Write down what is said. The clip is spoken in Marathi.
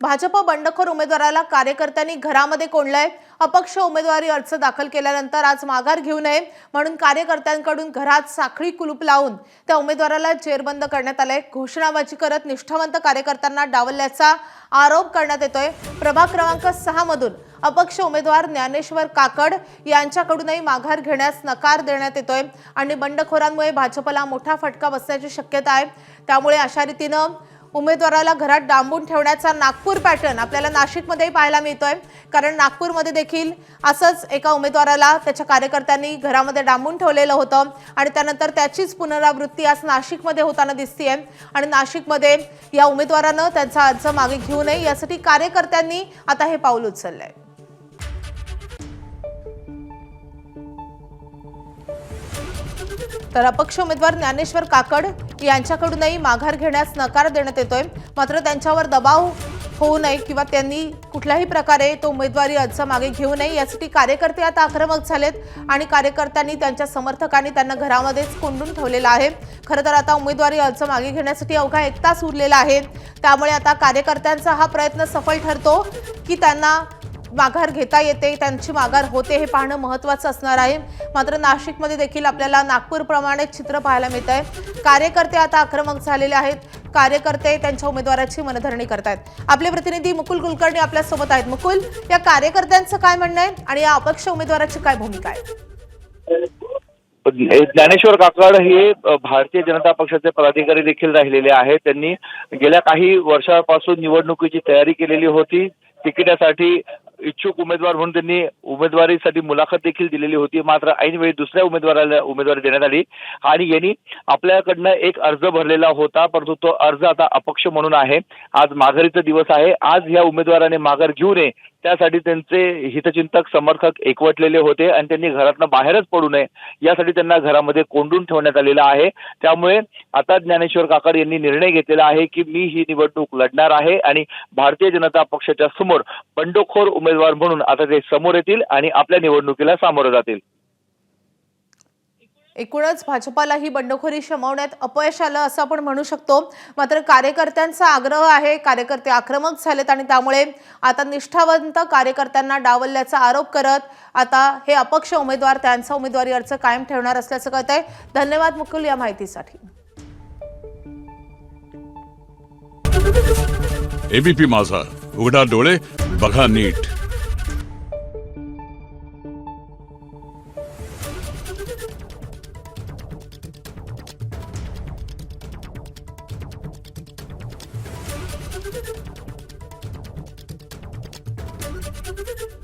भाजप बंडखोर उमेदवाराला कार्यकर्त्यांनी घरामध्ये कोंडलंय। अपक्ष उमेदवारी अर्ज दाखल केल्यानंतर आज माघार घेऊ नये म्हणून कार्यकर्त्यांकडून घरात साखळी कुलूप लावून त्या उमेदवाराला जेरबंद करण्यात आले। घोषणाबाजी करत निष्ठावंत कार्यकर्त्यांना डावलल्याचा आरोप करण्यात येतोय। प्रभाग क्रमांक 6 मधून अपक्ष उमेदवार ज्ञानेश्वर काकड यांच्याकडूनही माघार घेण्यास नकार देण्यात येतोय आणि बंडखोरांमुळे भाजपला मोठा फटका बसण्याची शक्यता आहे। त्यामुळे अशा रीतीने उमेदवाराला घरात डांबून ठेवण्याचा नागपूर पॅटर्न आपल्याला नाशिकमध्ये पाहायला मिळतोय। कारण नागपूरमध्ये देखील असंच एका उमेदवाराला त्याच्या कार्यकर्त्यांनी घरामध्ये डांबून ठेवलेलं होतं आणि त्यानंतर त्याचीच पुनरावृत्ती आज नाशिकमध्ये होताना दिसतेय आणि नाशिकमध्ये या उमेदवारानं त्यांचा अर्ज मागे घेऊ नये यासाठी कार्यकर्त्यांनी आता हे पाऊल उचललंय। तर अपक्ष उमेदवार ज्ञानेश्वर काकड यांच्याकडूनही माघार घेण्यास नकार देण्यात येतोय। मात्र त्यांच्यावर दबाव होऊ नये किंवा त्यांनी कुठल्याही प्रकारे तो उमेदवारी अर्ज मागे घेऊ नये यासाठी कार्यकर्ते आता आक्रमक झालेत आणि कार्यकर्त्यांनी त्यांच्या समर्थकांनी त्यांना घरामध्येच कोंडून ठेवलेलं आहे। खरं तर आता उमेदवारी अर्ज मागे घेण्यासाठी अवघा 1 तास उरलेला आहे। त्यामुळे आता कार्यकर्त्यांचा हा प्रयत्न सफल ठरतो की त्यांना माघार घेता येते, त्यांची माघार होते हे पाहणं महत्त्वाचं असणार आहे। मात्र नाशिकमध्ये देखील आपल्याला नागपूरप्रमाणे चित्र पाहायला मिळतंय। कार्यकर्ते आता आक्रमक झालेले आहेत। कार्यकर्ते त्यांच्या उमेदवाराची मनधरणी करतायत। आपले प्रतिनिधी मुकुल कुलकर्णी आपल्या सोबत आहेत। मुकुल, या कार्यकर्त्यांचं काय म्हणणं आहे आणि या अपक्ष उमेदवाराची काय भूमिका आहे? ज्ञानेश्वर काकड हे भारतीय जनता पक्षाचे पदाधिकारी देखील राहिलेले आहेत। त्यांनी गेल्या काही वर्षांपासून निवडणुकीची तयारी केलेली होती। तिकिटासाठी इच्छुक उमेदवार म्हणून त्यांनी उमेदवारीसाठी मुलाखत देखील दिलेली होती। मात्र ऐनवेळी दुसऱ्या उमेदवाराला उमेदवारी देण्यात आली आणि यांनी आपल्याकडनं एक अर्ज भरलेला होता, परंतु तो अर्ज आता अपक्ष म्हणून आहे। आज माघारीचा दिवस आहे। आज या उमेदवाराने माघार घेऊ नये त्यासाठी त्यांचे हितचिंतक समर्थक एकवटलेले होते आणि त्यांनी घरातनं बाहेरच पडू नये यासाठी त्यांना घरामध्ये कोंडून ठेवण्यात आलेलं आहे। त्यामुळे आता ज्ञानेश्वर काकड यांनी निर्णय घेतलेला आहे की मी ही निवडणूक लढणार आहे आणि भारतीय जनता पक्षाच्या समोर बंडखोर उमेदवार म्हणून आता ते समोर येतील आणि आपल्या निवडणुकीला सामोरं जातील। एकूणच भाजपाला ही बंडखोरी शमवण्यात अपयश आलं असं आपण म्हणू शकतो। मात्र कार्यकर्त्यांचा आग्रह आहे, कार्यकर्ते आक्रमक झालेत आणि त्यामुळे आता निष्ठावंत कार्यकर्त्यांना डावलल्याचा आरोप करत आता हे अपक्ष उमेदवार त्यांचा उमेदवारी अर्ज कायम ठेवणार असल्याचं कळतंय। धन्यवाद मुकुल या माहितीसाठी। एबीपी माझा, उघडा डोळे बघा नीट। Thank you.